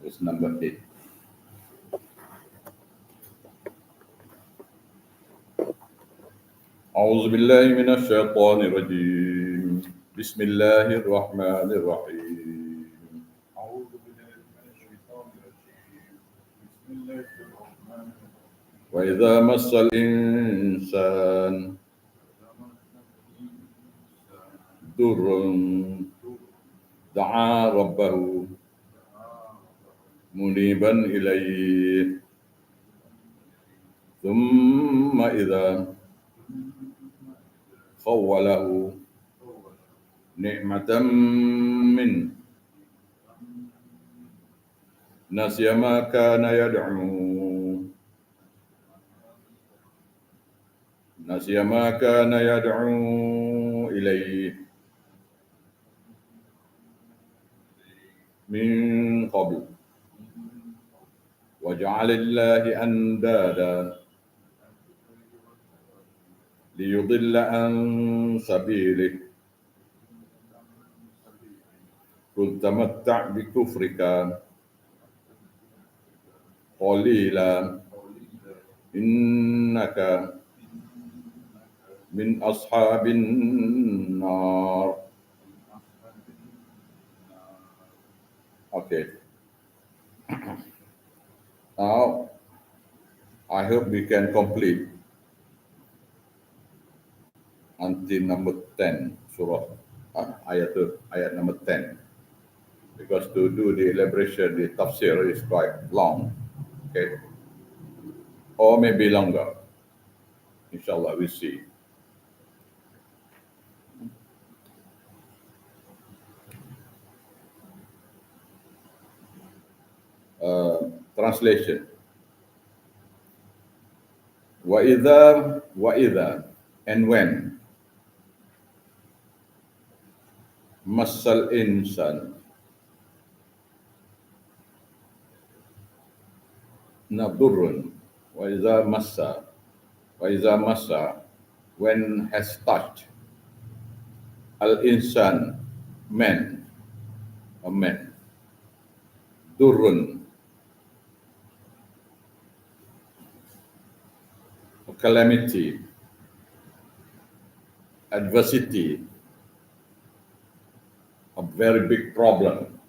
It's number 8. أعوذ بالله من الشيطان الرجيم. بسم الله الرحمن الرحيم. أعوذ بالله من الشيطان الرجيم. بسم الله الرحمن الرحيم. وإذا مس الإنسان ضر دعا ربه منيبا إليه ثم إذا خوله نعمة منه نسي ما كان يدعو إليه من قبل وجعل الله أندادا ليضل عن سبيله قل تمتع بكفرك قليلا إنك من أصحاب النار. Okay. Now, I hope we can complete until number 10, surah ayat number 10. Because to do the elaboration, the tafsir is quite long. Okay. Or maybe longer. Inshallah, we'll see. Translation. Wa and when masal insan nadurun wa idza massa when has touched al insan a man durun a calamity, adversity, a very big problem.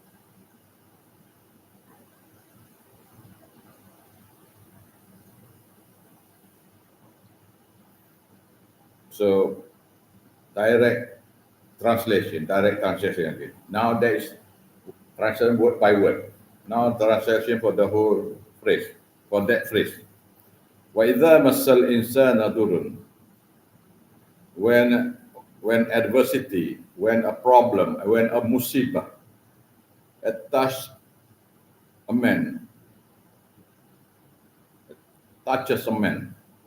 So, direct translation again. Now there is translation word by word. Now translation for the whole phrase, for that phrase. وَإِذَا مَسَّ الْإِنسَانَ ضُرٌّ when adversity, when a problem, when a musibah touches a man,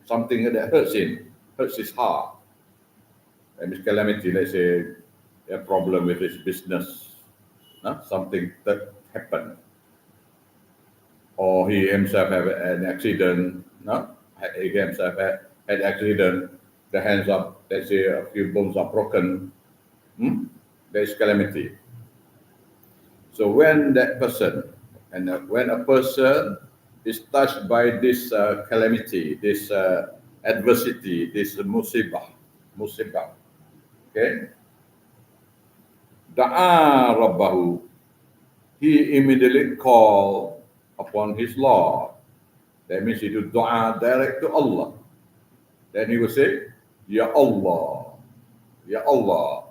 something that hurts his heart. And this calamity, let's say, a problem with his business, something that happened, or he himself have an accident, he himself had accident, the hands up, let's say a few bones are broken, there is calamity. So when that person, when a person is touched by this calamity, this adversity, this musibah, okay, da'a rabbahu, he immediately called upon his Lord. That means he do dua direct to Allah. Then he will say, Ya Allah, Ya Allah.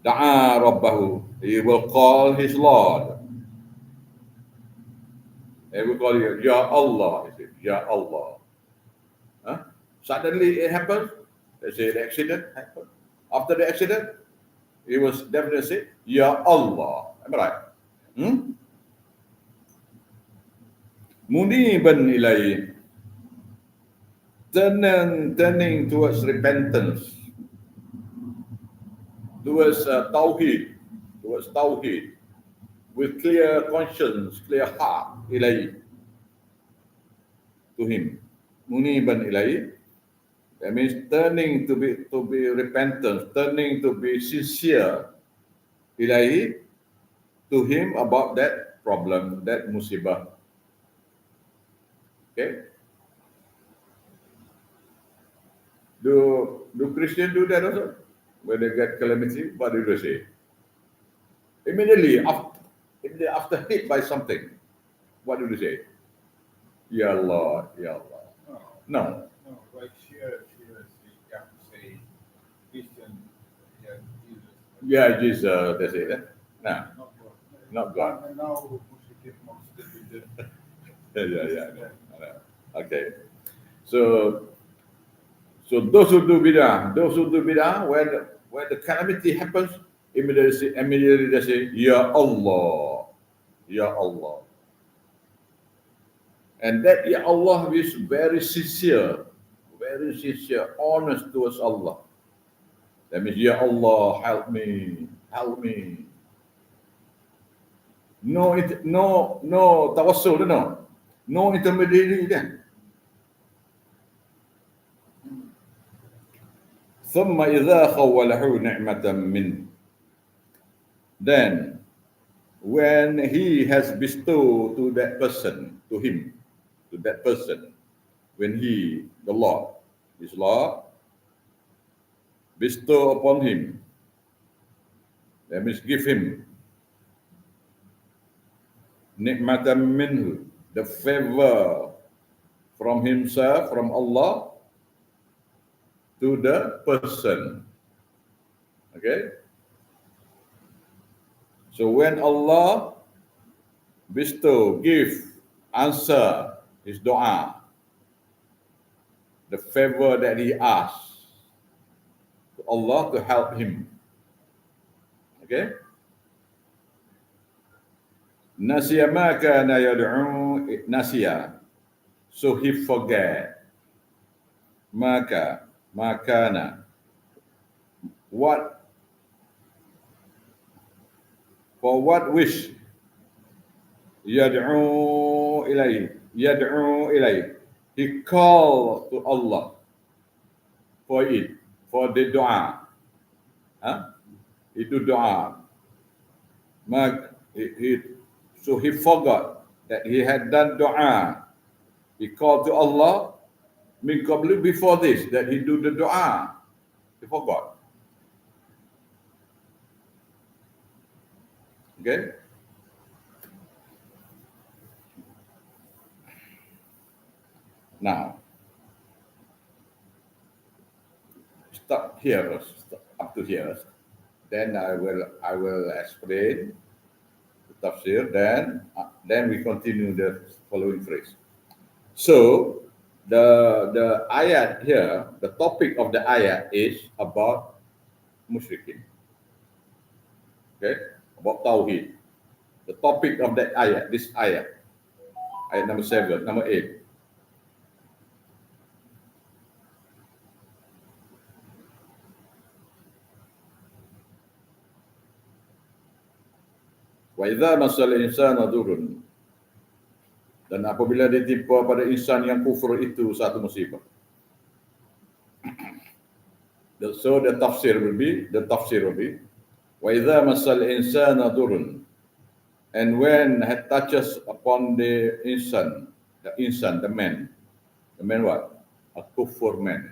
Da'a rabbahu, he will call his Lord. He will call you, Ya Allah. He said, Ya Allah. Suddenly it happens. Let's say the accident happened. After the accident, he was definitely say, Ya Allah. Am I right? Muniban ilai, turning towards repentance, towards tawheed, with clear conscience, clear heart, ilai, to him. Muniban ilai, that means turning to be repentant, turning to be sincere, ilai, to to him about that problem, that musibah. Okay? Do Christians do that also? When they get calamity, what do they say? Immediately after hit by something, what do they say? Ya Allah, Ya Allah. No, No. no, like here, you have to say Christian, yeah, Jesus. Yeah, Jesus, they say that. No, Not God. not God. And now Muslim must be the Yeah. Okay. So those who do bidah, when the calamity happens, immediately they say, Ya Allah, Ya Allah. And that Ya Allah is very sincere, honest towards Allah. That means, Ya Allah, help me, help me. No tawassul, no intermediary then. ثم إذا خوله نعمة منه. Then, when he has bestowed to that person, to him, to that person, when he, the Lord, his Lord, bestow upon him, that means give him ni'matan minhu, the favor from himself, from Allah, to the person. Okay? So when Allah bestow, give, answer his dua, the favor that he asks to Allah to help him. Okay? Nasiya ma kana yad'u nasiya. So he forget. Makana. For what wish? Yad'u ilayhi. He called to Allah for it, for the dua. He do dua. So he forgot that he had done dua. He called to Allah before this, that he do the dua. He forgot. Okay? Now, stop here, up to here. Then I will explain the tafsir. Then we continue the following phrase. So the ayat here, the topic of the ayat is about musyrikin. Okay, about tauhid. The topic of that ayat, this ayat number 7, number 8. Wa idza masal insana durun. Dan apabila ditimpa pada insan yang kufur itu satu musibah. So the tafsir will be wa idza masal insana durun. And when it touches upon the insan, the man what? A kufur man.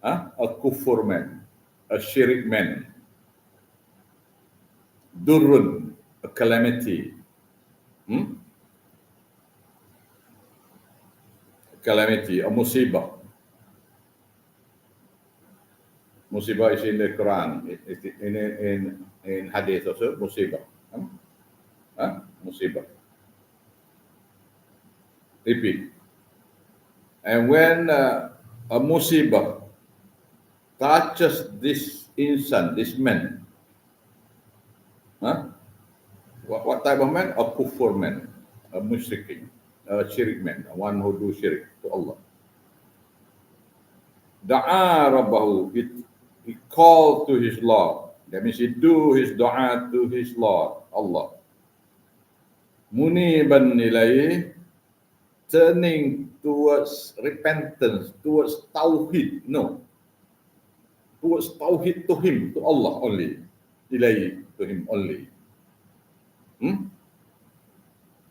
A kufur man, a shirik man. Durrun, a calamity. Calamity, a musibah. Musibah is in the Quran, in Hadis also, musibah. Musibah. Repeat. And when a musibah touches this insan, this man, what type of man? A kufur man, a musyrikin, a shirik man, one who do shirik to Allah. Da'a Rabbahu, he called to his Lord. That means he do his dua to his Lord, Allah. Muniban ilayhi, turning towards repentance, towards tawhid. No. Towards tawhid to him, to Allah only. Ilayhi. to him only.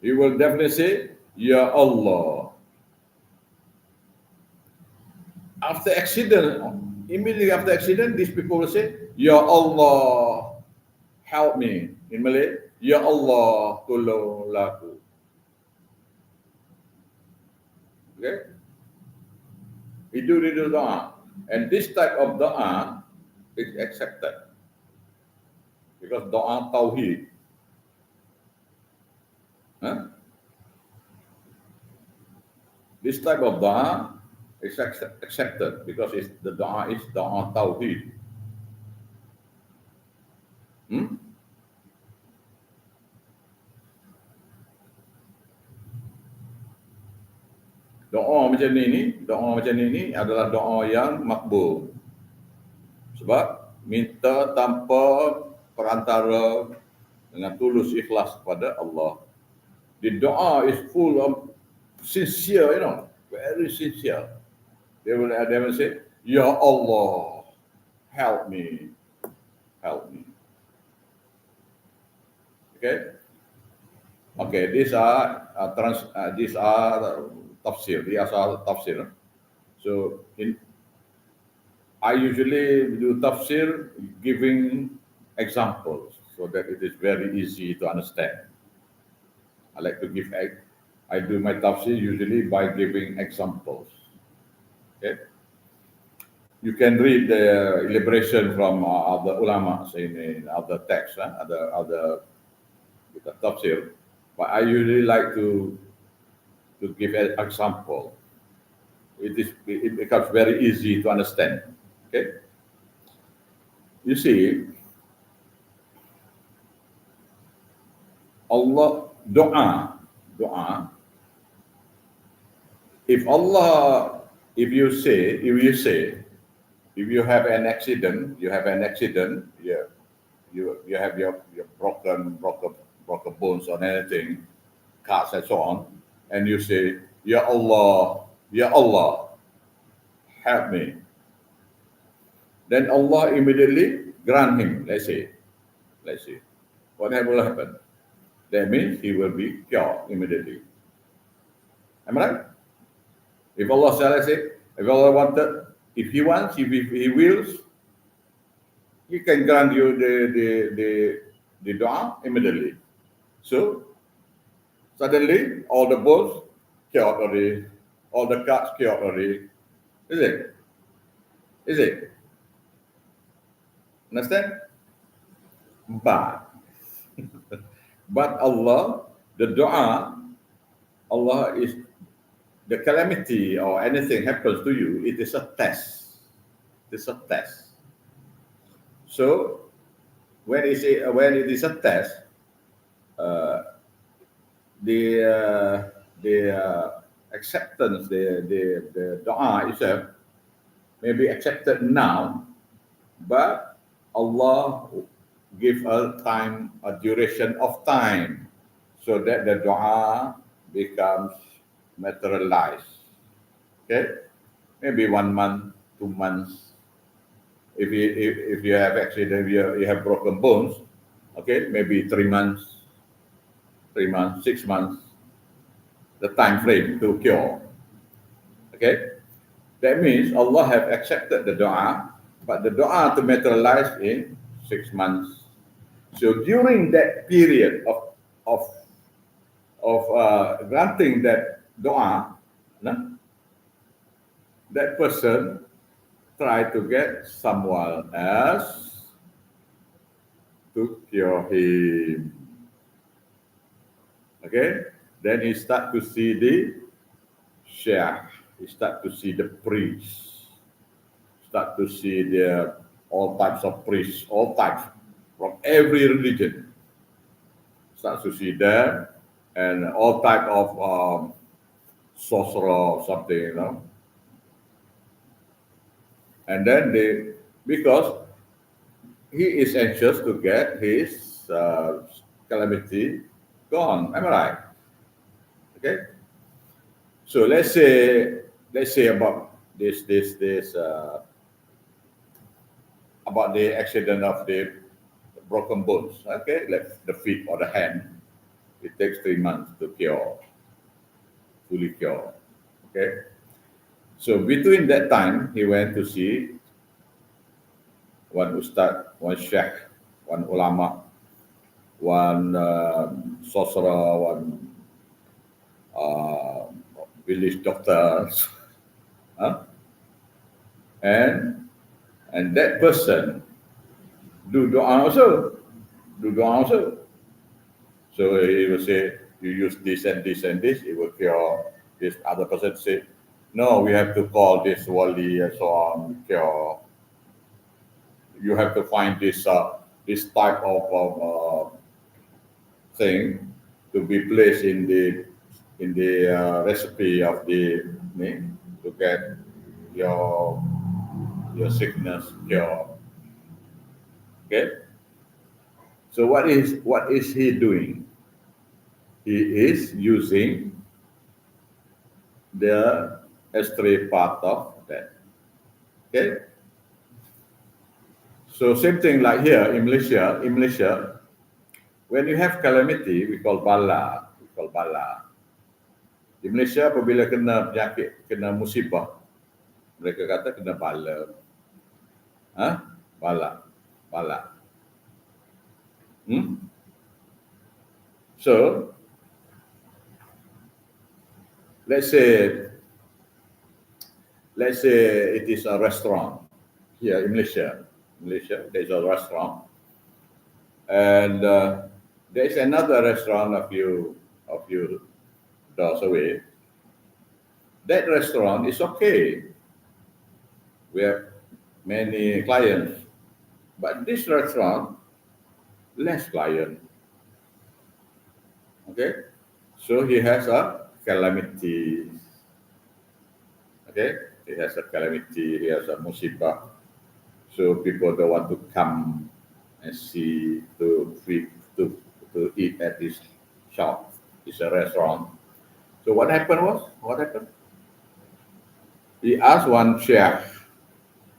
He will definitely say, Ya Allah. After accident, immediately after accident, these people will say, Ya Allah, help me. In Malay, Ya Allah, tolonglah aku. Okay? We do dua. And this type of dua is accepted. Because dua tauhid. This type of dua is accepted because the dua is dua tauhid. Doa macam ni adalah doa yang makbul. Sebab minta tanpa perantara, dengan tulus ikhlas kepada Allah. The doa is full of sincere, very sincere. They will say, Ya Allah, help me. Okay? Okay, these are tafsir. These are tafsir. So I usually do tafsir giving examples so that it is very easy to understand. I do my tafsir usually by giving examples. Okay? You can read the elaboration from other ulama in other texts, other tafsir. But I usually like to give an example. It becomes very easy to understand. Okay? You see, Allah doa. If you have an accident, you have your broken bones or anything, cuts and so on, and you say, Ya Allah, help me. Then Allah immediately grant him, let's say, whatever will happen. That means he will be cured immediately. Am I right? If Allah if he wills, he can grant you the dua immediately. So suddenly all the bones cured already, all the cuts cured already. Is it? Understand? But Allah, the dua, Allah is the calamity or anything happens to you, it is a test. So when it is a test, the acceptance, the dua itself may be accepted now, but Allah give a duration of time, so that the dua becomes materialized. Okay, maybe 1 month, 2 months. If you have accident, you have broken bones. Okay, maybe 3 months, 6 months. The time frame to cure. Okay, that means Allah have accepted the dua, but the dua to materialize in 6 months. So during that period of granting that dua, that person try to get someone else to cure him. Okay, then he start to see the sheikh, he start to see the priest, start to see all types of priests, all types from every religion. Start to see them and all type of sorcerer or something, And then because he is anxious to get his calamity gone. Am I right? Okay. So let's say about about the accident of the broken bones. Okay, like the feet or the hand, it takes 3 months to cure, fully cure. Okay, so between that time, he went to see one ustad, one sheikh, one ulama, one sorcerer, one uh, village doctor, huh? and that person do doa also, do doa also. So he will say, you use this and this and this, it will cure. This other person say, no, we have to call this wali and so on, cure. You have to find this this type of thing to be placed in the recipe of the to get your sickness cure. Okay. So what is he doing? He is using the extra part of that. Okay. So same thing like here in Malaysia. In Malaysia, when you have calamity, we call bala. We call bala. Di Malaysia apabila kena penyakit, kena musibah, mereka kata kena bala. Bala. Bala. So, let's say it is a restaurant here in Malaysia. Malaysia, there's a restaurant, and there is another restaurant a few doors away. That restaurant is okay. We have many clients, but this restaurant less client. Okay, so he has a calamity. Okay, he has a calamity. He has a musibah. So people don't want to come and see to eat at this shop. It's a restaurant. So what happened? He asked one sheikh,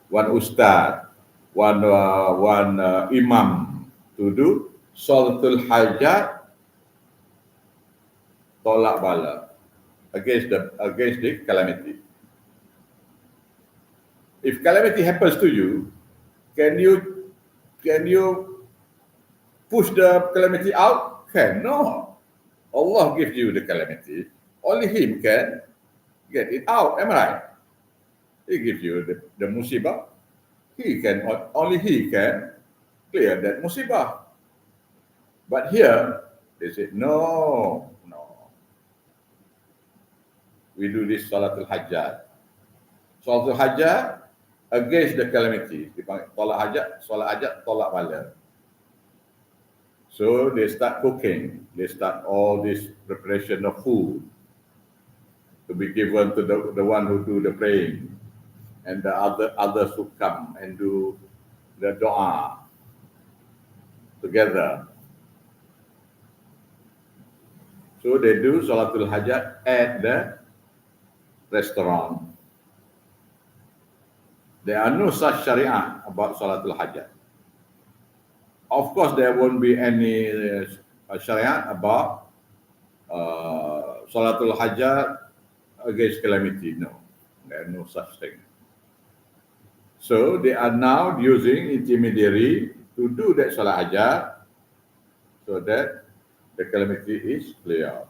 one ustad, one imam to do salatul hajat tolak bala against the calamity. If calamity happens to you, can you push the calamity out? No. Allah gives you the calamity. Only Him can get it out. Am I right? He gives you the musibah. Only He can clear that musibah. But here they say no. We do this salatul hajat. Salatul hajat against the calamity. Tolak hajat, tolak bala. So they start cooking. They start all this preparation of food to be given to the one who do the praying, and the others who come and do the doa together. So they do salatul hajat at the restaurant. There are no such syariah about salatul hajat. Of course, there won't be any syariat about salatul hajat against calamity. No, there are no such thing. So they are now using intermediary to do that salat hajat so that the calamity is clear.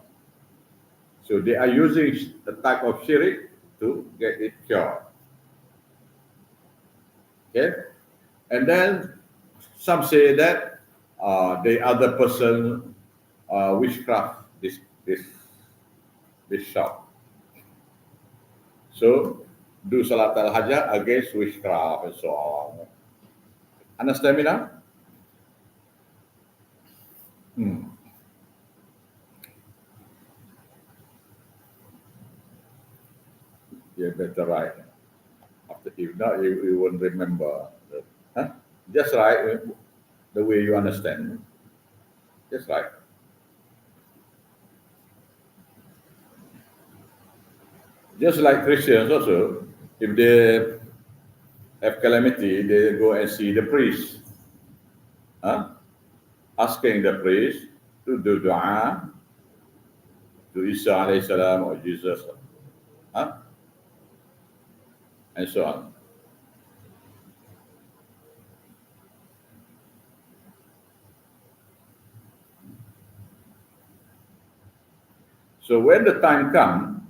So they are using the type of syirik to get it cured. Okay, and then some say that the other person witchcraft this shop. So do salat al-hajat against witchcraft and so on. Understand me now? You better write. If not, you won't remember. Just write the way you understand. Just write. Just like Christians also, if they have calamity, they go and see the priest. asking the priest to do dua to Isa alayhi salam or Jesus, huh? And so on. So when the time comes,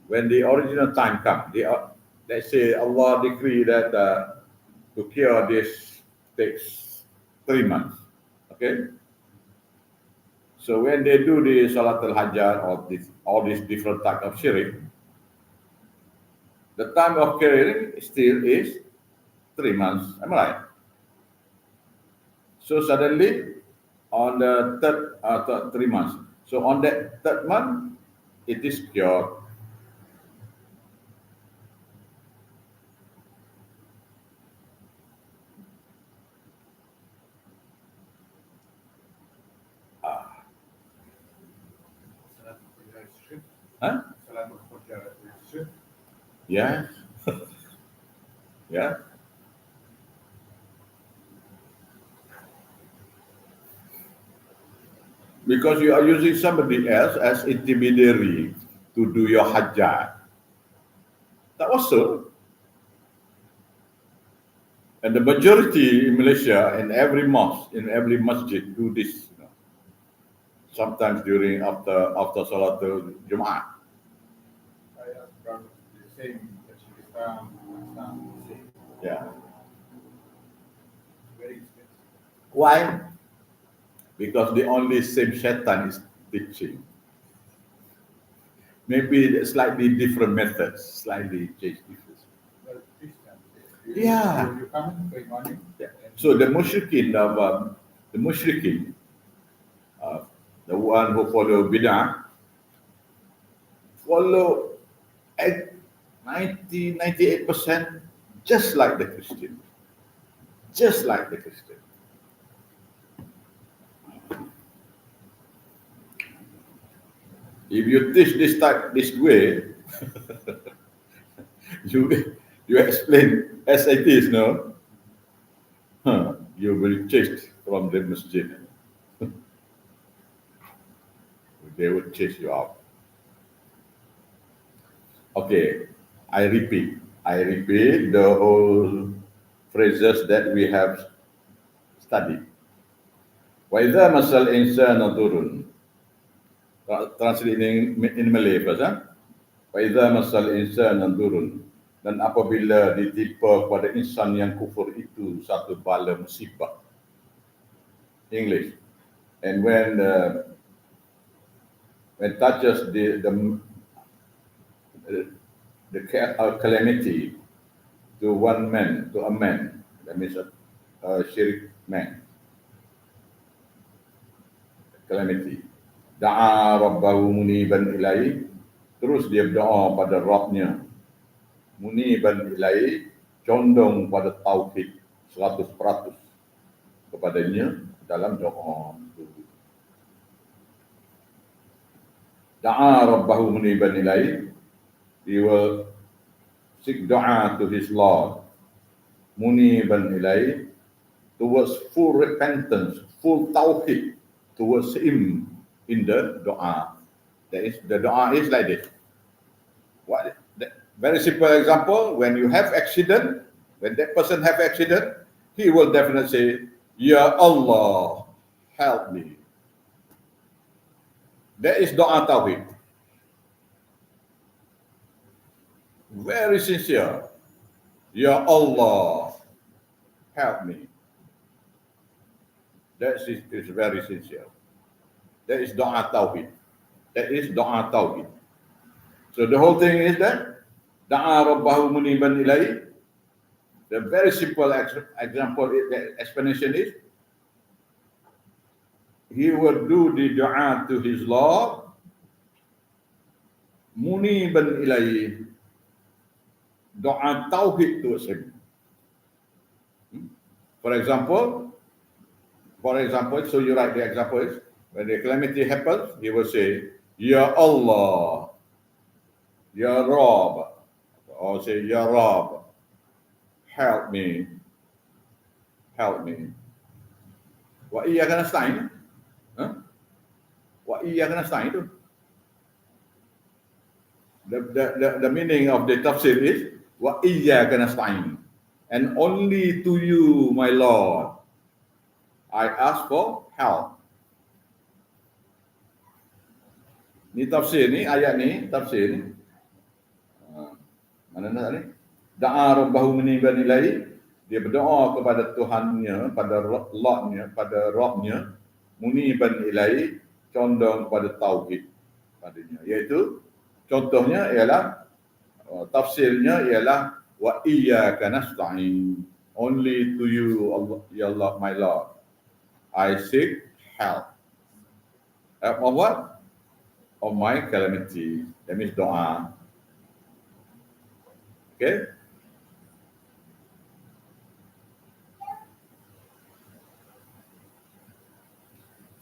when the original time comes, let's say Allah decree that to cure this takes 3 months. Okay? So when they do the Salat al-Hajjah or all these different type of shirk, the time of curing still is 3 months. Am I right? So suddenly on the third 3 months. So on that third month, it is cured. Salat al-Fajr is shirk. Huh? Salat al-Fajr is shirk. Yeah. Yeah. Because you are using somebody else as intermediary to do your hajjah. That was so. And the majority in Malaysia, in every mosque, in every masjid, do this. Sometimes during after Salat Jumaat. I asked brother the same, Tajikistan, Pakistan, the same. Yeah. Very expensive. Why? Because the only same shaitan is teaching. Maybe slightly different methods, slightly changed different. Well, Christian. Yeah. You come in pray morning. Yeah. So the mushrikin, the one who follow bid'ah, follow 98% just like the Christian. Just like the Christian. If you teach this way, you explain as it is, no? You will chase from the masjid. They will chase you out. Okay, I repeat the whole phrases that we have studied. وَإِذَا مَسَّ الْإِنسَانَ ضُرٌّ. Translate in Malay first. وَإِذَا مَسَّ الْإِنسَانَ ضُرٌّ. Dan apabila ditimpa pada insan yang kufur itu satu bala musibah. English. And when touches the calamity to one man, to a man, that means a shirk man, calamity. Da'a rabbahu muniban ilaih, terus dia berdoa pada Rabbnya, muniban ilaih, condong pada tauhid 100% kepadanya dalam doa. Da'a rabbahu muniban ilaih, he will seek dua to his Lord, muniban ilaih, towards full repentance, full tawhid towards him in the dua. That is, the dua is like this. Very simple example, when you have accident, when that person have accident, he will definitely say, Ya Allah, help me. That is dua tawhid. Very sincere. Ya Allah, help me. That is very sincere. That is doa tauhid. That is doa tauhid. So the whole thing is that da'a rabbahu muniban ilaih. The very simple example, the explanation is, he will do the dua to his Lord, muniban ilaih, doa tauhid towards him. For example, so you write the example is, when the calamity happens, he will say, Ya Allah, Ya Rabb, or say, Ya Rabb, help me, help me. Wa iyyaka nasta'in. Wa iyyaka nasta'in itu. The meaning of the tafsir is wa iyyaka nasta'in. And only to you, my Lord, I ask for help. Ni tafsir ni, ayat ni, tafsir ni. Mana nak ni? Da'a rabbahu muniban ilaihi. Dia berdoa kepada Tuhannya, pada Lordnya, pada Rabbnya, muniban ilaihi, condong kepada tauhid padanya. Iaitu contohnya ialah tafsirnya ialah wa iyyaka nasta'in. Only to you, Allah, ya Allah, my Lord, I seek help. Help of what? Of my calamity. That means doa. Okay?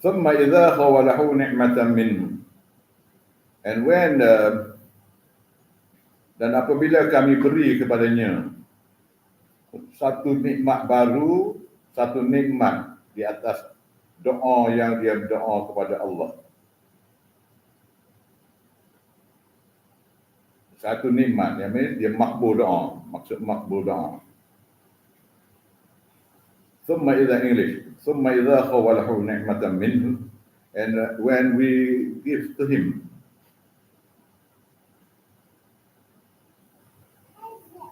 ثم إذا خوله نعمة منه. And when dan apabila kami beri kepadanya satu nikmat baru, satu nikmat di atas doa yang dia berdoa kepada Allah. Satu nikmat, yang dia makbul doa, maksud makbul doa. ثم إذا English, ثم إذا خوله نعمة منه, and when we give to him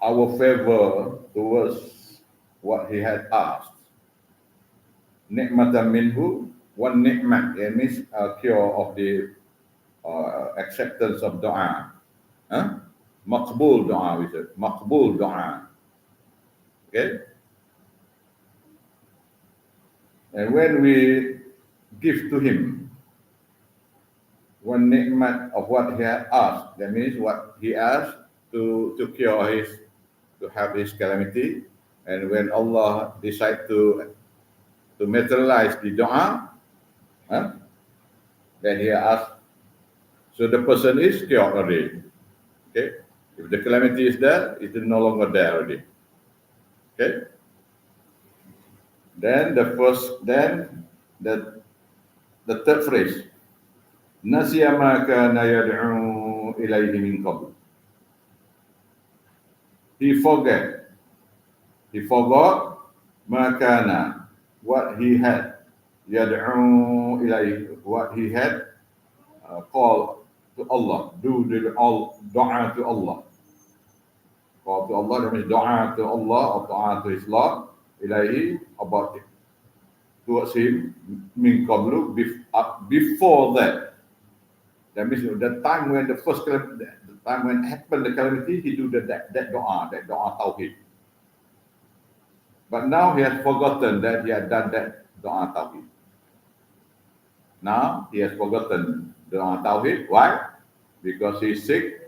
our favor towards what he had asked. Nikmatan minhu, one nikmat, it means a cure of the acceptance of doa. Maqbul doa, we said. Maqbul doa. Okay? And when we give to him one nikmat of what he had asked, that means what he asked to cure to have his calamity, and when Allah decide to materialize the doa, then he asked, so the person is cured already. Okay, if the calamity is there, it is no longer there already. Okay. Then the third phrase, nasiya ma kana yad'u ilayhi min qabl. He forgot ma kana, what he had, yad'u ilayhi, what he had called to Allah, do the doa to Allah. Call to Allah, that means doa to Allah or doa to his Lord, ilayhi, about it, towards him, min qablu, before that. That means the time when the time when happened the calamity, he do that doa tauhid. But now he has forgotten that he had done that doa tauhid. Now he has forgotten doa tauhid. Why? Because he seek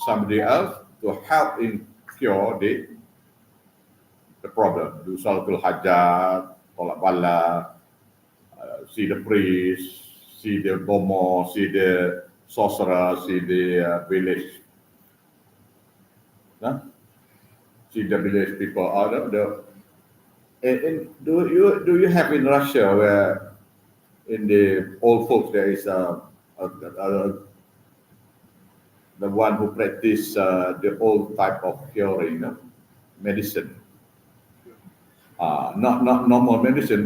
somebody else to help him cure the problem. Do salatul hajat, tolak bala, see the priest, see the bomo, see the sorcerer, see the village. See the village people. Do you have in Russia where in the old folks there is the one who practice the old type of curing, medicine? Not normal medicine,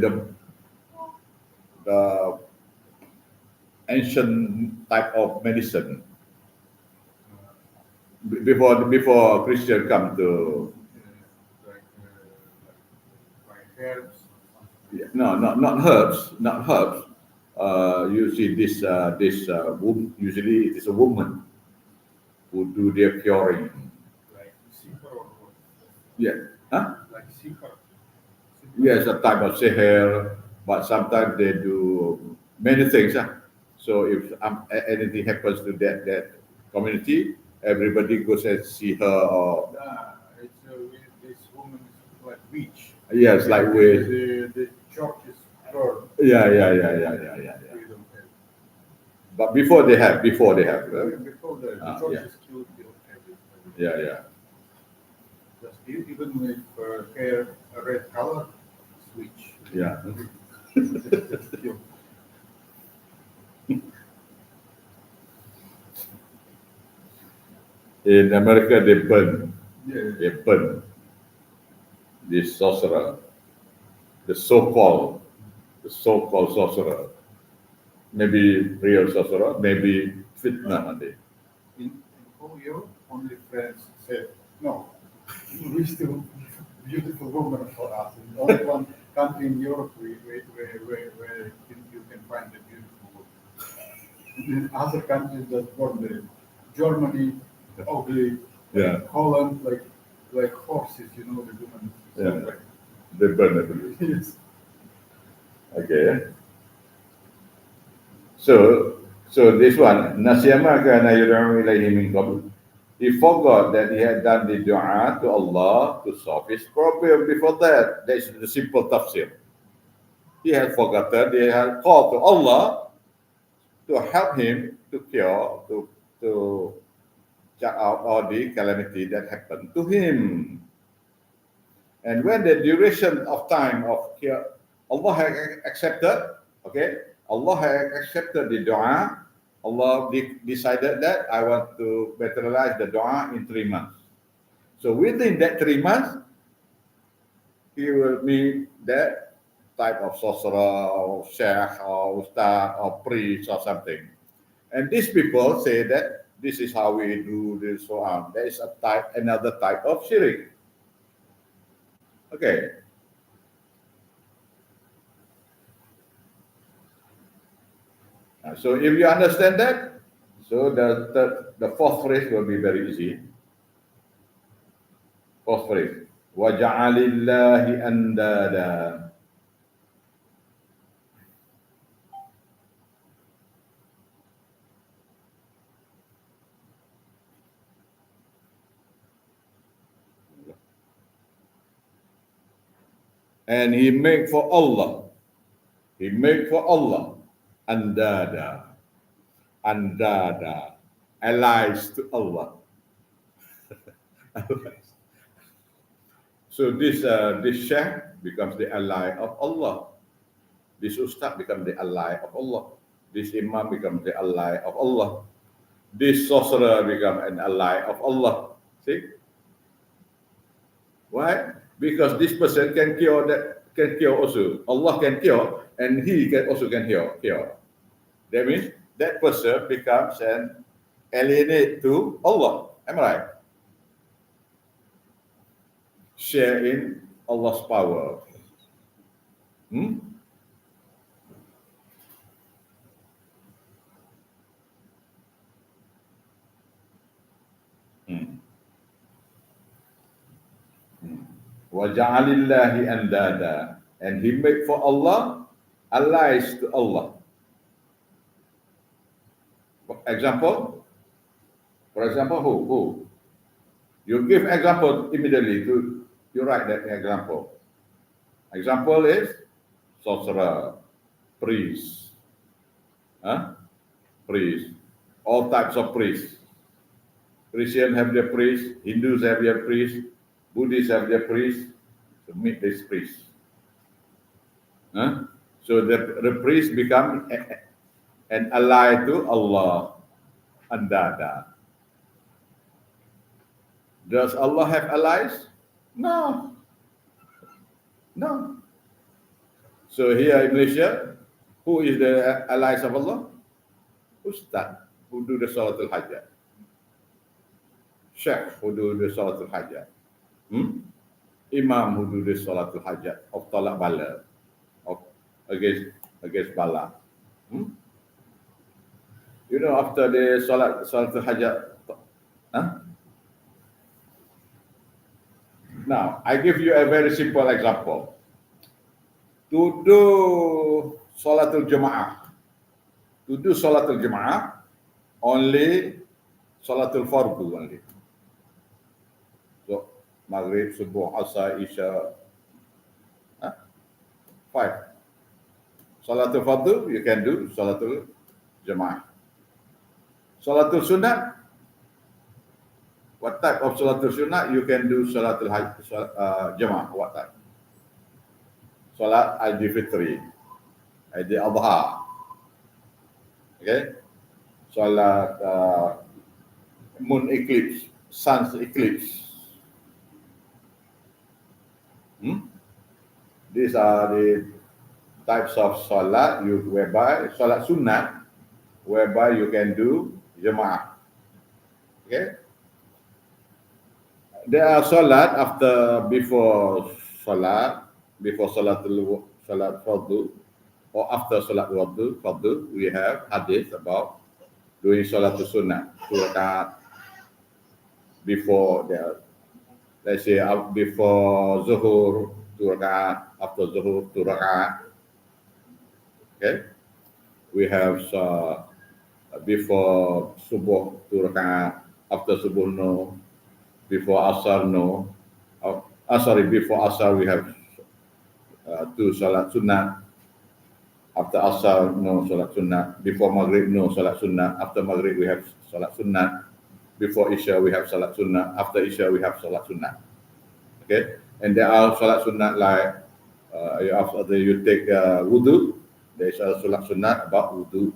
the ancient type of medicine before Christian come to. Like herbs. No, not herbs. You see this usually it is a woman who do their curing. Like sihr or what? Yeah. Like sihr. Yes, a type of sihr, but sometimes they do many things. So if anything happens to that community, everybody goes and see her. Or It's this woman is like witch. yes, like with The church is burned. yeah. We don't have. But before they have. Before the church yeah. is killed, we don't have it. Yeah. Just even with hair a red color, switch. Yeah. In America, they burn Yeah. this sorcerer, the so-called sorcerer. Maybe real sorcerer, maybe fitna nanti. In Kuliah, only friends said, no, we still beautiful woman for us. And only one country in Europe where you can find a beautiful woman. In other countries just born the Germany, ugly, Yeah. Holland, like horses, you know, the women. Yeah. They burn everything. Yes. Okay. So this one, Nasiyama kana yud'u ilayhi min qabl. He forgot that he had done the dua to Allah to solve his problem before that. That's the simple tafsir. He had forgotten, he had called to Allah to help him to cure, to check out all the calamity that happened to him. And when the duration of time of cure, Allah had accepted, okay, Allah had accepted the dua. Allah decided that I want to materialize the dua in 3 months. So within that 3 months, he will meet that type of sorcerer or sheikh or ustad or priest or something. And these people say that this is how we do this, so on. There is another type of shirk. Okay. So if you understand that, so the fourth phrase will be very easy. Fourth phrase. وَجَعَلِ اللَّهِ أَنْدَادًا. And he made for Allah. He made for Allah andada, allies to Allah. So this sheikh becomes the ally of Allah. This ustad becomes the ally of Allah. This imam becomes the ally of Allah. This sorcerer becomes an ally of Allah. See? Why? Because this person can cure also. Allah can cure, and he can also cure. That means that person becomes an alienate to Allah. Am I right? Share in Allah's power. Hmm? وَجَعَلِ اللَّهِ أَنْدَادًا. And he made for Allah allies to Allah. For example, who? You give example immediately you write that example. Example is sorcerer, priest, priest, all types of priests. Christians have their priests, Hindus have their priests, Buddhists have their priests. To meet this priest. So the priest become an ally to Allah. Andada. Does Allah have allies? No. No. So here in Malaysia, who is the allies of Allah? Ustad, who do the Salatul Hajjat. Sheikh, who do the Salatul Hajjat. Imam, who do the Salatul Hajjat of Talak Bala, of against Bala. You know, after the Salatul Hajjat, Now, I give you a very simple example. To do Salatul Jamaah, only Salatul Fardu only. So, Maghrib, Subuh, Asar, Isya, 5. Salatul Fardu, you can do Salatul Jamaah. Salatul Sunnah, what type of Salatul Sunnah? You can do Salatul Jamaah, what type? Salat Al-Fitri. Idul Adha. Okay, solat moon eclipse, sun's eclipse. These are the types of salat whereby salat sunnah, whereby you can do jamaah. Okay, there are salat before salat fardu, or after salat fardu. We have hadis about doing salat sunnah, 2 rakaat before the, let's say before zuhur, 2 rakaat, after zuhur 2 rakaat. Okay, we have before subuh 2 rakaat, after subuh no, before asar no. Before asar we have 2 salat sunnah. After asar no salat sunnah. Before maghrib no salat sunnah. After maghrib we have salat sunnah. Before isya we have salat sunnah. After isya we have salat sunnah. Okay, and there are salat sunnah like after you take wudu, there is a salat sunnah about wudu.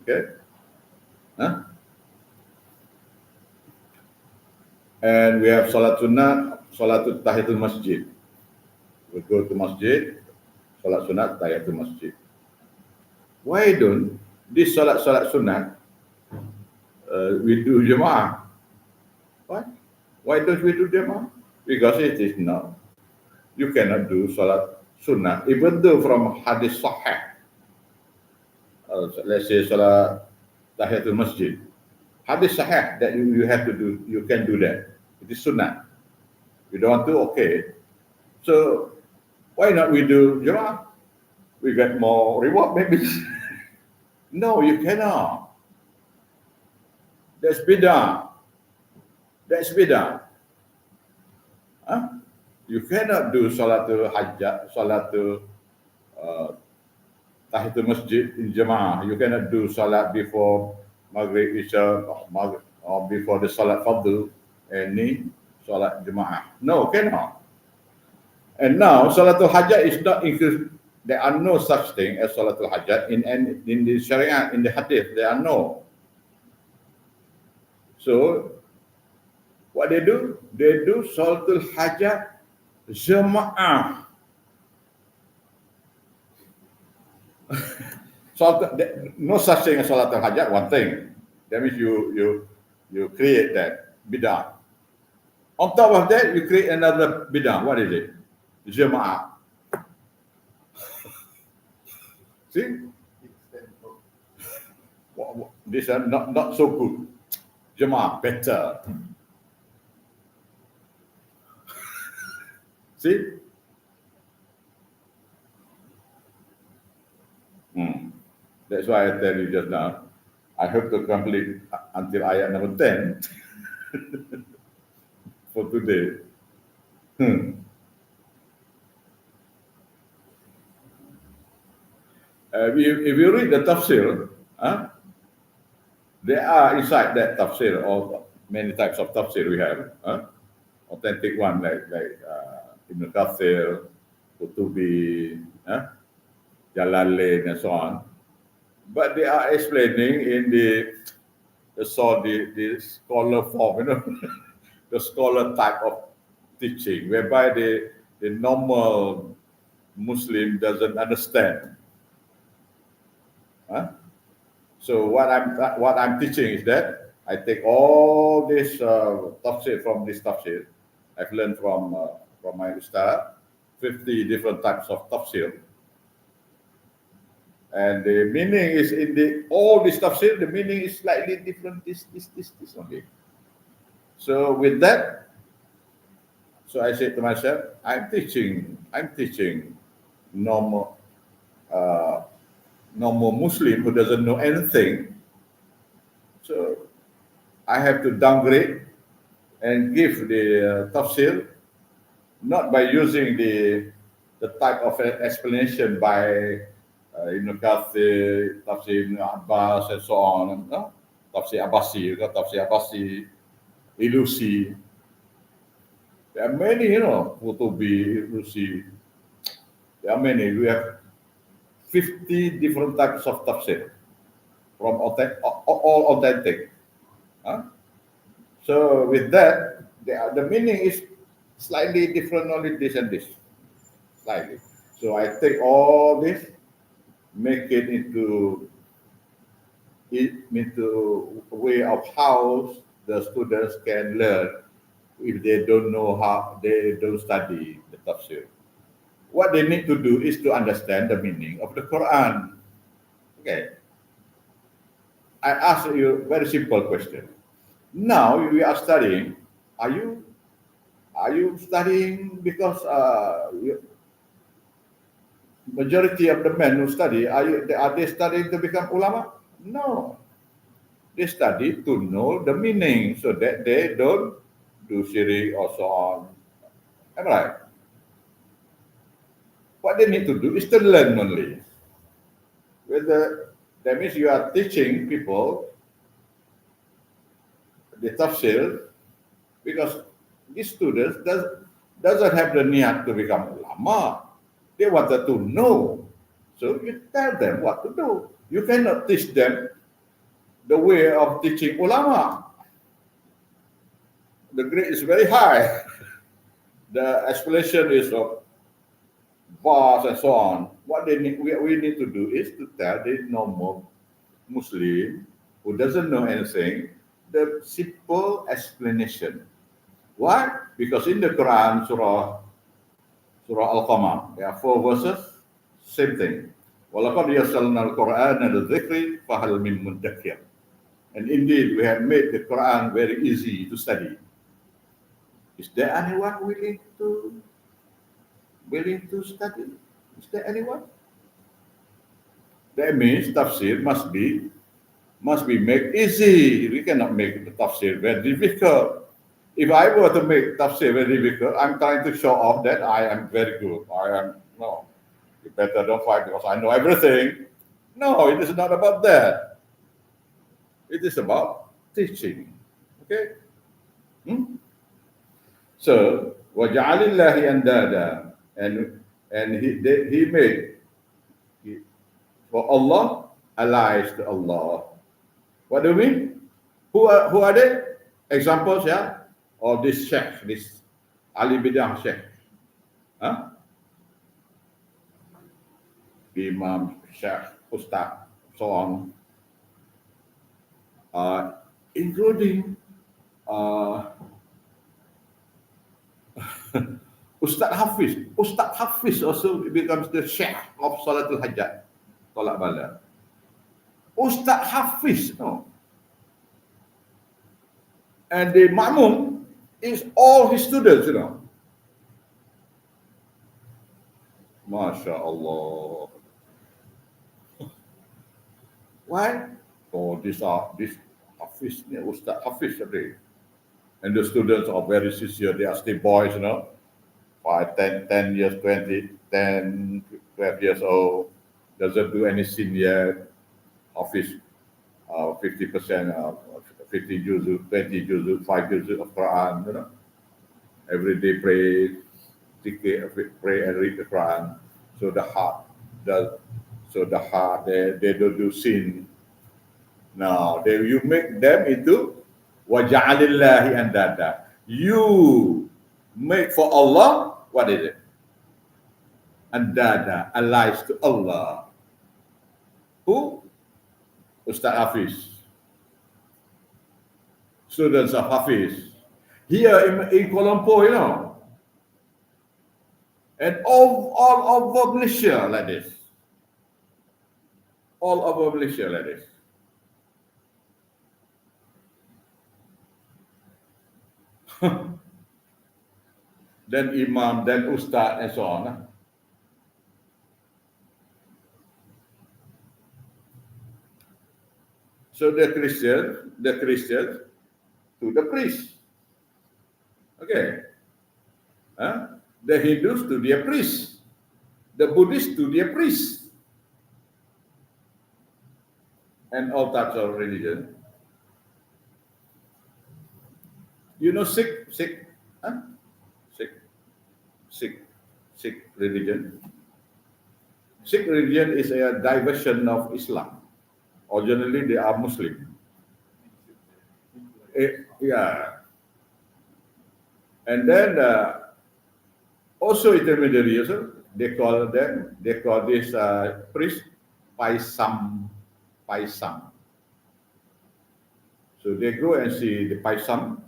Okay, and we have salat sunnah, salatul tahiyatul masjid. We go to masjid, salat sunnah, tahiyatul masjid. Why don't this salat sunnah we do jamaah? Why don't we do jamaah? Because it is not. You cannot do salat sunnah, even though from hadis sahih. Let's say salat tahiyatul masjid. Hadis sahih that you have to do, you can do that. It is sunnah. You don't want to, okay. So why not we do jamaah? We get more reward maybe. No, you cannot. That's bid'ah. That's bid'ah. You cannot do salatul hajjah, salatul tahiyatul masjid in jamaah. You cannot do salat before maghrib, isya, or before the salat fardu, any salat jamaah. No, cannot. And now salatul hajjah is not included. There are no such thing as salatul hajjah in the Sharia, in the hadith. There are no. So what they do? They do salatul hajjah jamaah. No such thing as salatul hajjah. One thing. That means you create that bid'ah. On top of that, you create another bid'ah. What is it? Jamaah. See? These are not so good. Jamaah better. See? That's why I tell you just now, I hope to complete until ayat number 10 for today. If you read the tafsir, there are inside that tafsir, or many types of tafsir we have, authentic one like Ibn Kathir, Qutubi, Jalalain, and so on. But they are explaining in the scholar form, the scholar type of teaching, whereby the normal Muslim doesn't understand. So what I'm teaching is that I take all this tafsir from this tafsir. I've learned from my ustad 50 different types of tafsir. And the meaning is all this tafsir, the meaning is slightly different, this only. So with that, so I said to myself, I'm teaching normal Muslim who doesn't know anything. So I have to downgrade and give the tafsir not by using the type of explanation by Ibn Kathir, Tafsir Ibn Abbas, and so on. Tafsir Abbasi, Ilusi. There are many, Qutubi, Ilusi. There are many. We have 50 different types of tafsir from all authentic. Huh? So with that, the meaning is slightly different, only this and this, slightly. So I take all this, make it into a way of how the students can learn if they don't know how, they don't study the tafsir. What they need to do is to understand the meaning of the Quran. Okay. I ask you a very simple question. Now we are studying. Are you studying because majority of the men who study are they studying to become ulama? No, they study to know the meaning so that they don't do syirik or so on. Am I right? What they need to do is to learn only. Whether that means you are teaching people the tafsir because these students doesn't have the niat to become ulama. They wanted to know. So you tell them what to do. You cannot teach them the way of teaching ulama. The grade is very high. The explanation is of vast and so on. What we need to do is to tell the normal Muslim who doesn't know anything the simple explanation. Why? Because in the Quran, Surah Al-Qamar, there are 4 verses, same thing. وَلَقَدْ يَسَّرْنَا الْقُرْآنَ لِلذِّكْرِ فَهَلْ مِن مُدَّكِّرٍ. And indeed, we have made the Quran very easy to study. Is there anyone willing to study? Is there anyone? That means tafsir must be made easy. We cannot make the tafsir very difficult. If I were to make tafsir very difficult, I'm trying to show off that I am very good. No. You better don't fight because I know everything. No, it is not about that. It is about teaching. Okay? So, وَجَعَلِ اللَّهِ أَنْدَادًا, and he made for Allah allies to Allah. What do you mean? Who are they? Examples, yeah, of this sheikh, this Ali Bidah sheikh, huh? Imam, sheikh, ustaz, so on, including Ustaz Hafiz. Ustaz Hafiz also becomes the sheikh of Salatul Hajjat, Tolak Bala. Ustaz Hafiz, no. And the Ma'mum is all his students, you know. Masya Allah. Why? Oh, this Hafiz, Ustaz Hafiz, and the students are very sincere. They are still boys, you know, 5, 10 years, 20, 10, 12 years old. Doesn't do any sin yet. Hafiz, 50%, 50 juzu, 20 juzu, 5 juzu of Quran, you know. Every day pray and read the Quran. So the heart they don't do sin. Now you make them into waja'alillahi andada. You make for Allah, what is it? Andada, allies to Allah. Who? Ustaz Hafiz. Students of Hafiz. Here in Kuala Lumpur, you know. And all over Malaysia like this. All over Malaysia like this. Then Imam, then Ustaz, and so on. So the Christian to the priest. Okay. The Hindus to their priest. The Buddhists to their priest. And all types of religion. You know Sikh religion. Sikh religion is a diversion of Islam. Originally, they are Muslim. Yeah. And then also intermediaries, they call this priest Paisam. So they go and see the Paisam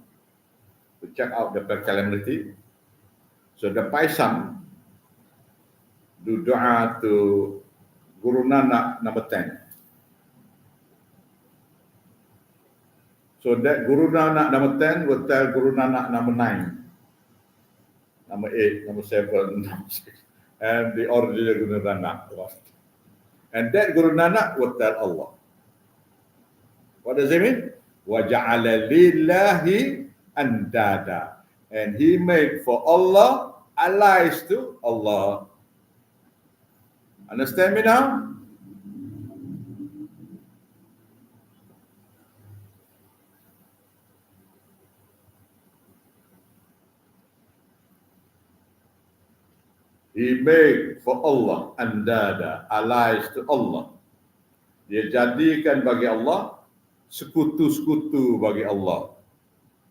to check out the calamity. So the Paisam do doa to Guru Nanak number 10. So that Guru Nanak number 10 will tell Guru Nanak number 9, number 8, number 7, number 6, and the original Guru Nanak. And that Guru Nanak will tell Allah. What does it mean? وَجَعَلَ لِلَّهِ أَنْدَادًا. And he made for Allah allies to Allah. Understand me now? He made for Allah andada, allies to Allah. Dia jadikan bagi Allah sekutu-sekutu bagi Allah.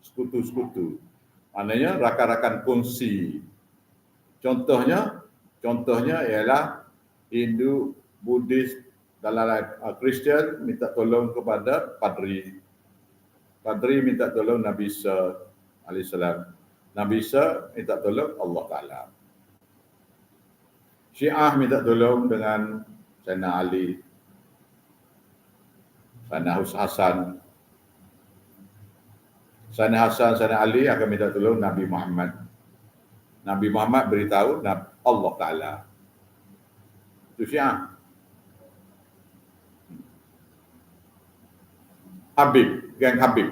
Sekutu-sekutu. Maknanya rakan-rakan kongsi. Contohnya ialah Hindu, Buddhis, dalam Kristian minta tolong kepada padri. Padri minta tolong Nabi Isa alaihissalam. Nabi Isa minta tolong Allah Ta'ala. Syiah minta tolong dengan Sayyidina Ali, Sayyidina Hasan. Sayyidina Hasan, Sayyidina Ali akan minta tolong Nabi Muhammad. Nabi Muhammad beritahu Allah Ta'ala. Itu Syiah. Geng Habib.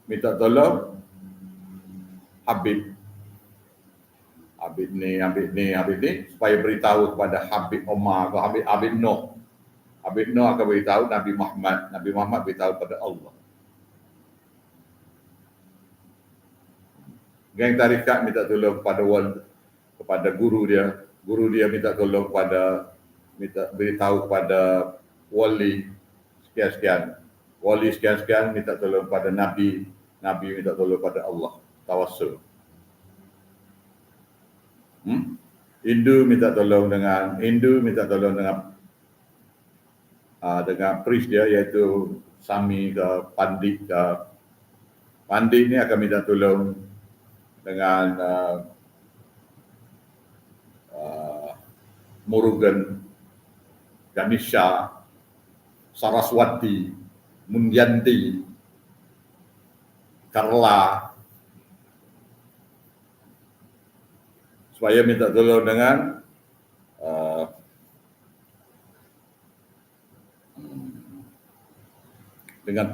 Minta tolong Habib ni supaya beritahu kepada Habib Omar atau Habib Noh. Habib Noh akan beritahu Nabi Muhammad beritahu kepada Allah. Geng tarikat minta tolong kepada guru dia minta tolong beritahu kepada wali sekian-sekian. Wali sekian-sekian minta tolong kepada Nabi minta tolong kepada Allah. Tawassul. Hindu minta tolong dengan priest dia, iaitu Sami ke Pandit ke. Pandit ni akan minta tolong dengan Murugan, Ganesha, Saraswati, Munyanti, Karla, supaya minta tolong dengan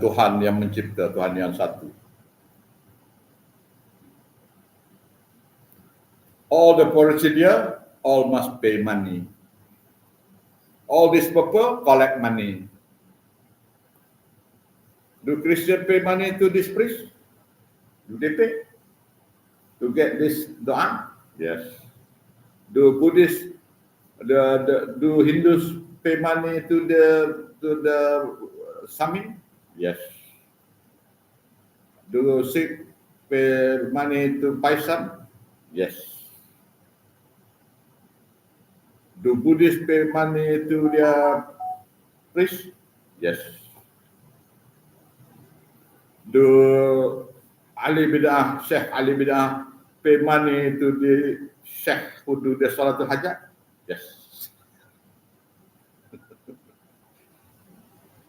Tuhan yang mencipta, Tuhan yang satu. All the procedure, all must pay money. All these people collect money. Do Christians pay money to this priest? Do they pay to get this doa? Yes. Do Buddhists, do Hindus pay money to the Sami? Yes. Do Sikh pay money to Paisam? Yes. Do Buddhists pay money to their priest? Yes. Do Sheikh Ali Bid'ah pay money to the sheikh who do the Salatul Hajat? Yes.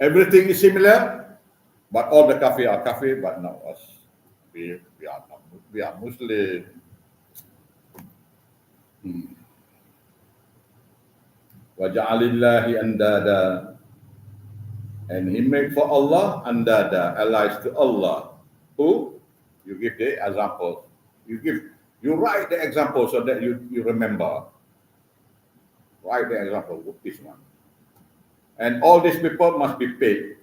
Everything is similar, but all the kafir are kafir, but not us. We are Muslim. Waja'alillahi andada, and he made for Allah andada, allies to Allah. Who? You give the example. You write the example so that you remember. Write the example with this one. And all these people must be paid.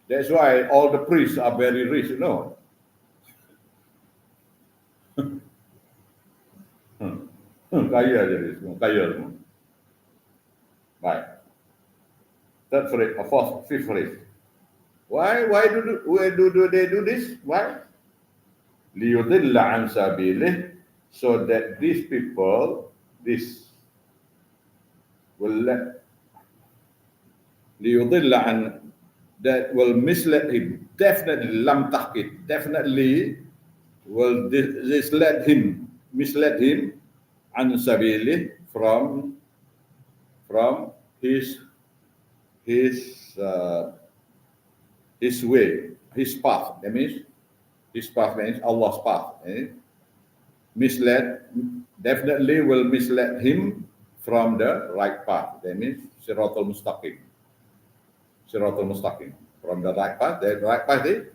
That's why all the priests are very rich, you know. Kaya jadi semua, kaya semua. Baik. Third phrase, fifth phrase. Why do they do this? Why? Liyudilla an sabilih, so that these people, this will let liyudilla an, that will mislead him. Definitely lam tahqiq. Definitely will mislead him an sabilih from his his way, his path. That means his path means Allah's path. Definitely will mislead him from the right path. That means Siratul Mustaqim. Siratul Mustaqim. From the right path, the right path is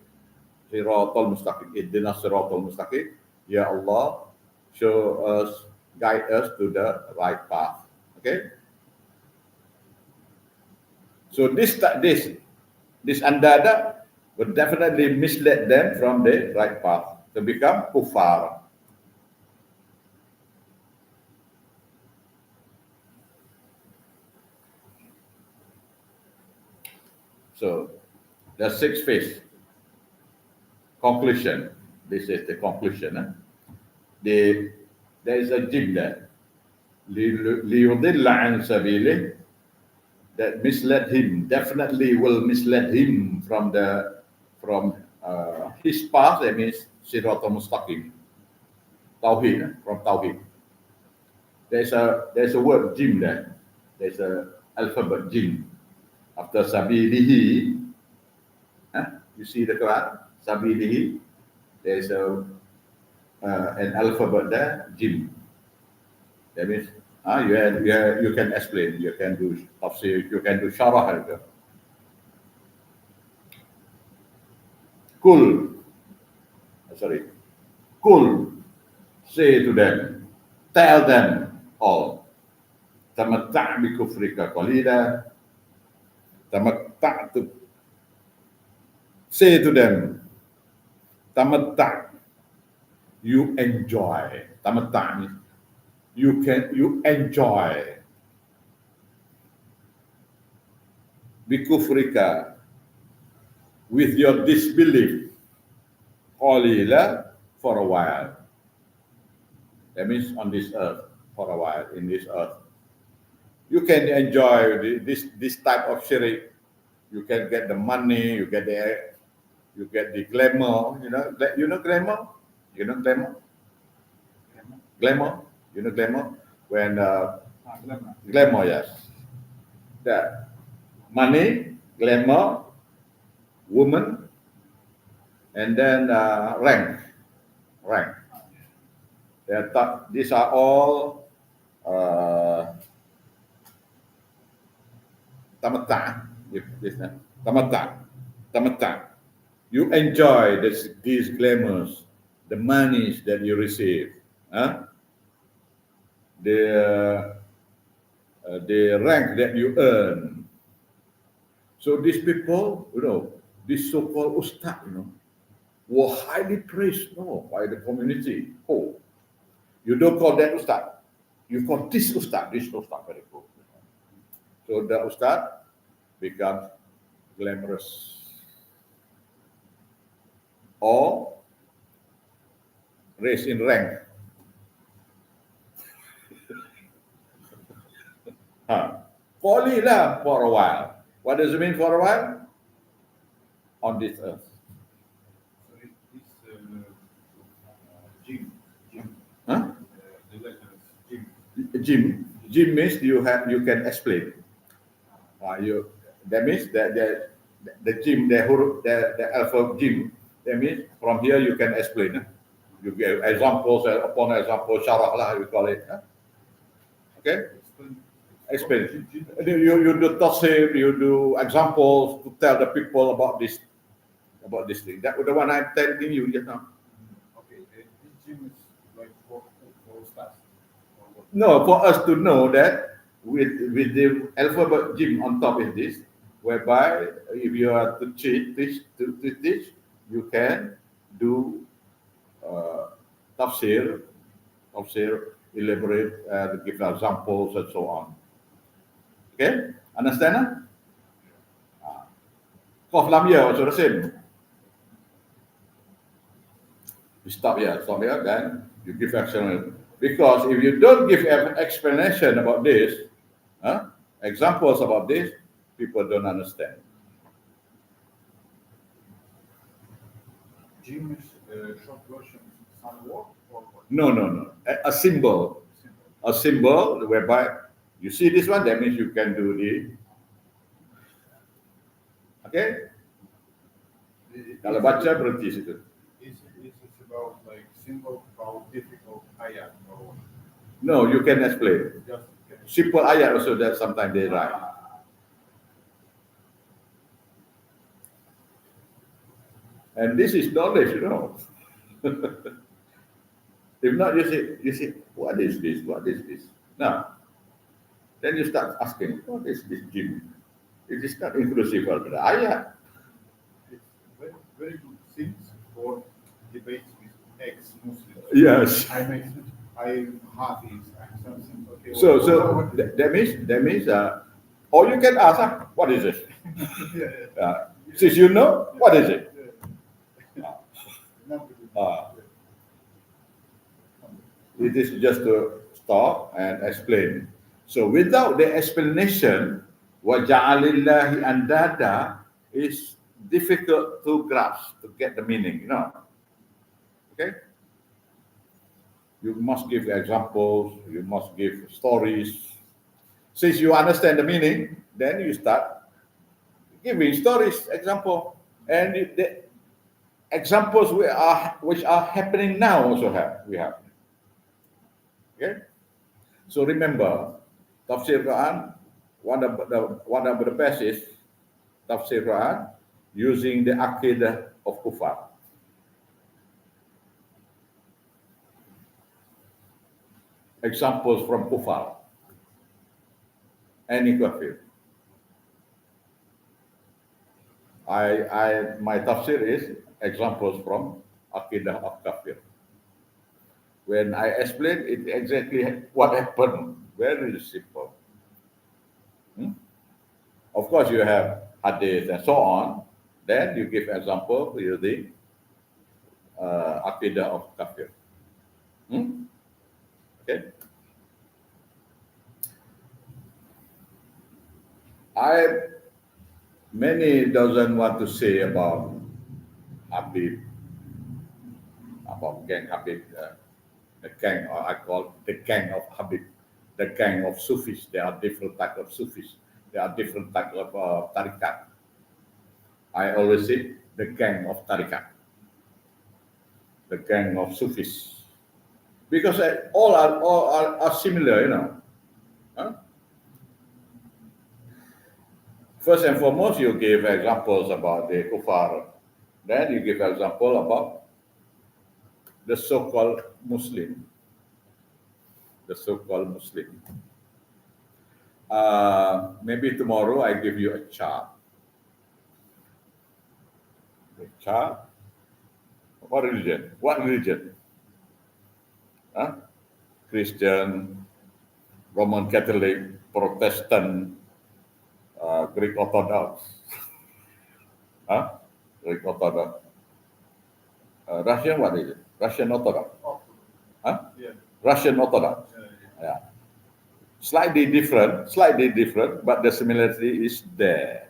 Siratul Mustaqim. Ihdina Siratul Mustaqim. Ya Allah, show us, guide us to the right path. Okay? So this andada will definitely mislead them from the right path to become kuffar. So the sixth phase, conclusion. This is the conclusion. There is a jim there. Liyudilla an sabilih, that misled him, definitely will mislead him from his path. That means Siratul Mustaqim. Tauhid, from Tauhid. There's a word jim there. There's a alphabet jim. After sabilihi, you see the Quran, sabilihi, there's an alphabet there, jim. That means you can explain, you can do tafsir, you can do syarah. Kul, say to them, tell them all, tamatta' bi kufrika qalila, tamatta'tu, say to them, tamatta', you enjoy. Tamatta' means you enjoy. Bikufrika, with your disbelief, qalila, for a while. That means on this earth, for a while, in this earth. You can enjoy this type of shirk. You can get the money, you get the glamour. You know glamour? You know glamour? Glamour? You know glamour? When glamour, yes. The money, glamour, woman, and then rank. These are all tamatta. Tamatta. You enjoy these glamours, the monies that you receive, the rank that you earn. So these people, this so-called ustad, were highly praised by the community. Oh, you don't call that ustad. You call this ustad very good. So the ustad becomes glamorous or raised in rank. Qalilah, for a while. What does it mean for a while? On this earth. The letters jim. Jim means you can explain. That means that the jim, the alphabet jim. That means from here you can explain. You give examples upon example, syarah lah we call it. Okay. Explain. You do tafsir, you do examples to tell the people about this thing. That was the one I'm telling you just now. Okay, this gym is like for stars. No, for us to know that with the alphabet gym on top of this, whereby if you are to teach, you can do tafsir elaborate, give examples and so on. Okay, understand? Qaf lam ya also the same. You stop here, then you give explanation. Because if you don't give an explanation about this, examples about this, people don't understand. Jim is short version, some word or what? No. A symbol. A symbol whereby you see this one, that means you can do the. Okay? Kalau baca berhenti situ. Is it about like symbol about difficult ayat or what? No, you can explain. Just Simple ayat also that sometimes they write. And this is knowledge, you know. If not, you say, what is this? What is this? Now, then you start asking, what is this Jim? It is not inclusive of the ayat. it's very, very good things for debates with ex-Muslims. Yes. I'm Hafiz, I'm something. Okay. So what that means, or you can ask, what is this? yeah. Since you know, what is it? It is just to stop and explain. So without the explanation, waja'alillahi andada is difficult to grasp, to get the meaning, you know. Okay? You must give examples, you must give stories. Since you understand the meaning, then you start giving stories, example. And the examples which are happening now also we have. Okay? So remember, Tafsir Quran, one of the best is Tafsir Quran using the Aqidah of Kufar. Examples from Kufar. Any kafir. My tafsir is examples from Aqidah of Kafir. When I explain it exactly what happened, very simple. Of course, you have Hadis and so on. Then you give example using Aqidah of Kafir. Okay. Many doesn't want to say about Habib, about gang Habib, the gang, or I call the gang of Habib, the gang of Sufis. There are different types of Sufis. There are different types of tariqat. I always say the gang of tariqat, the gang of Sufis, because all are similar, you know. First and foremost, you give examples about the kuffar. Then you give example about the so-called Muslim. The so-called Muslim. Maybe tomorrow I give you a chart. The chart. What religion? What religion? Christian, Roman Catholic, Protestant, Greek Orthodox, Greek Orthodox, Russian, what is it? Russian Orthodox, Yeah. Russian Orthodox, yeah. Slightly different, but the similarity is there.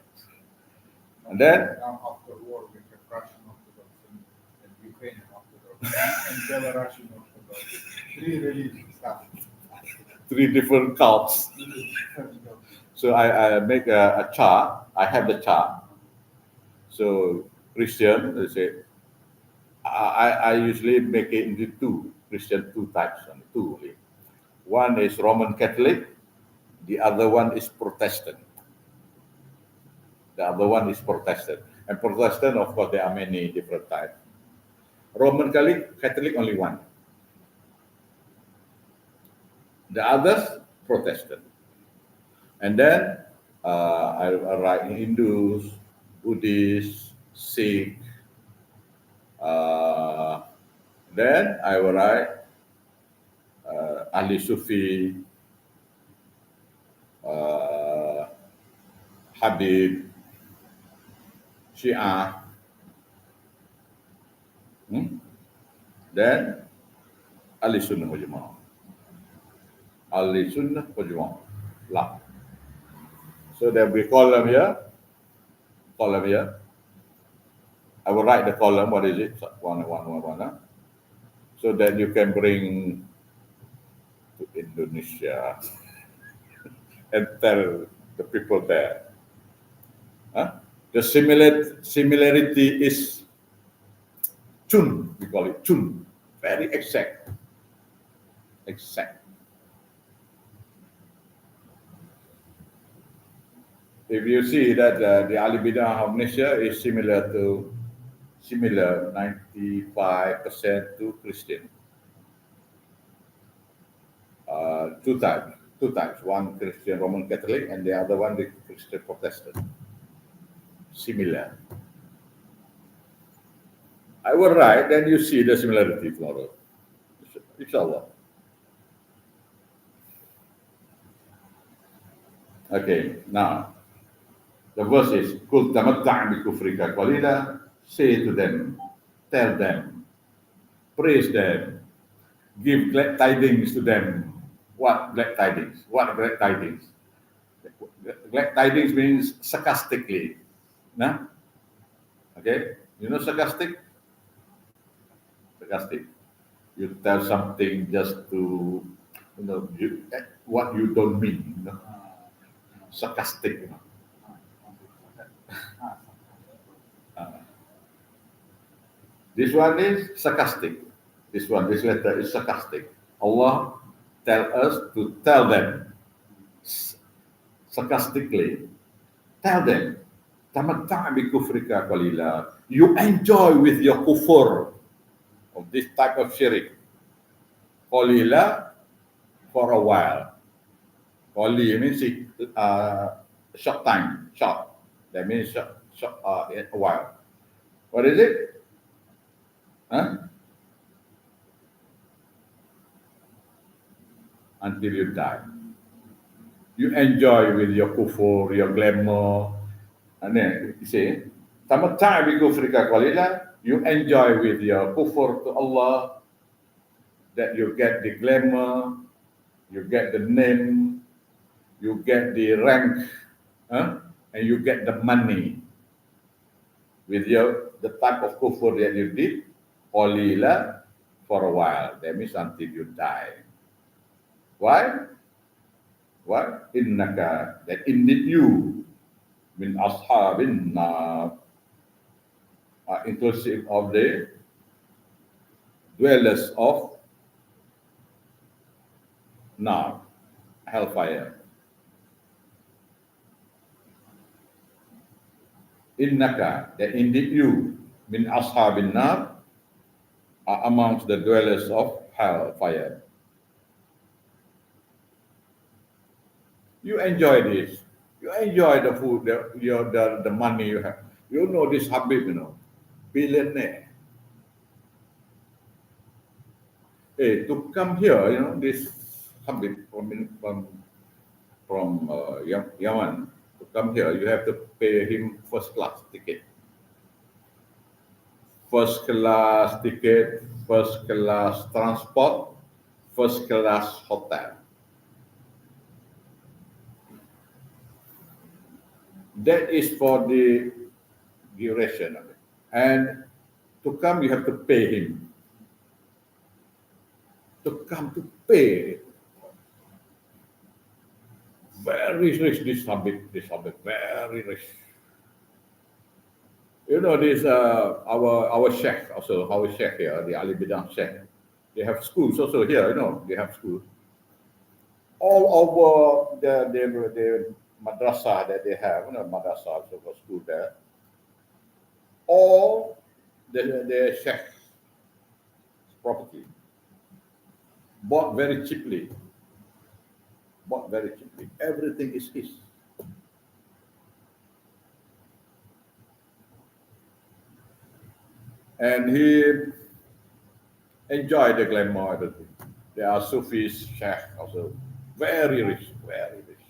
And then, Now after war, we have Russian Orthodox and Ukrainian Orthodox and Belarusian Orthodox. Three religions. three different cults. So I make a chart. I have the chart. So Christian, they say, I usually make it into two types, two only. One is Roman Catholic, the other one is Protestant. The other one is Protestant. And Protestant, of course, there are many different types. Roman Catholic only one. The others, Protestant. And then I write Hindus, Buddhists, Sikh. Then I will write Ahli Sufi, Hadis, Syiah, dan Ahli Sunnah wal Jamaah. Ahli Sunnah wal Jamaah. Lah. So there will be column here. I will write the column. What is it? One. So that you can bring to Indonesia and tell the people there. The similarity is chun. We call it chun. Very exact. If you see that the Ahli Bidah of Malaysia is similar 95% to Christian. Two types. One Christian Roman Catholic and the other one the Christian Protestant. Similar. I will write, then you see the similarity tomorrow. Inshallah. Okay, now the verse is Qul tamatta' bi kufrika qalila, say to them, tell them, praise them, give glad tidings to them. What glad tidings? Glad tidings means sarcastically. Nah? Okay? You know sarcastic? You tell something just to, what you don't mean. Sarcastic. This one is sarcastic. This letter is sarcastic. Allah tell us to tell them sarcastically. Tell them, tamatta' bi kufrika qalila. You enjoy with your kufur of this type of syirik. Qalila, for a while. Qali means short time, short. That means short, a while. What is it? Until you die. You enjoy with your kufur, your glamour. And then you say, tamatta' bi kufrika qalila. You enjoy with your kufur to Allah, that you get the glamour, you get the name, you get the rank, and you get the money with the type of kufur that you did, qalila, for a while. That means until you die. Why? Innaka, that indeed you, min ashabin nar, are inclusive of the dwellers of nar, hellfire. Innaka, that indeed you, min ashabin nar, are amongst the dwellers of hellfire. You enjoy this. You enjoy the food, the money you have. You know this Habib, billionaire. Hey, to come here, this Habib from Yemen, to come here, you have to pay him first class ticket. First class ticket, first class transport, first class hotel. That is for the duration of it. And to come, you have to pay him. To come to pay. Very rich, this Habib, very rich. You know, this our sheikh also, our sheikh here, the Ali Bidah sheikh. They have schools also here, they have schools. All over the Madrasah that they have, Madrasah, so a school there. All the sheikh's property bought very cheaply. Everything is his. And he enjoyed the glamour, everything. There are Sufis, Sheikh also, very rich, very rich.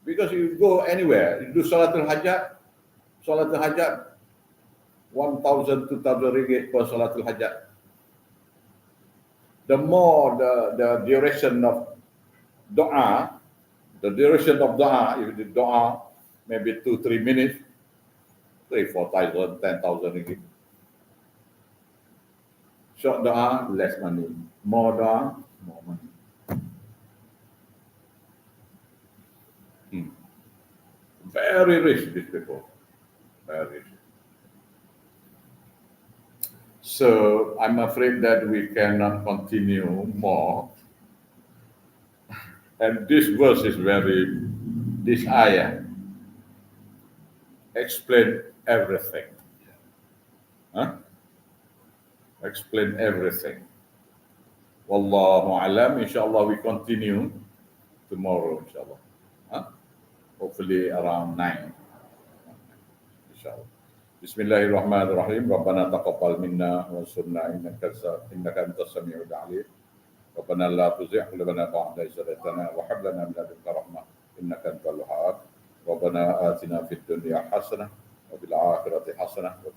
Because you go anywhere, you do Salatul Hajat, 1,000, 2,000 ringgit per Salatul Hajat. The more the duration of doa, if the doa maybe 2-3 minutes, 3,000-4,000, 10,000 ringgit. Short doa, less money. More doa, more money. Very rich, these people. Very rich. So I'm afraid that we cannot continue more. And this verse is this ayah explain everything. Huh? Explain everything. Wallahu alam. Inshallah we continue tomorrow, inshallah. Huh? Hopefully around 9. Inshallah. Bismillahirrahmanirrahim. Rabbana taqabbal minna wa ansurna innaka antas samiul alim. Rabbana la tuzigh qulubana ba'da idh hadaytana wa hab lana min ladunka rahmah innaka antal wahhab. Rabbana atina fid dunya hasanah wa fil akhirati hasanah wa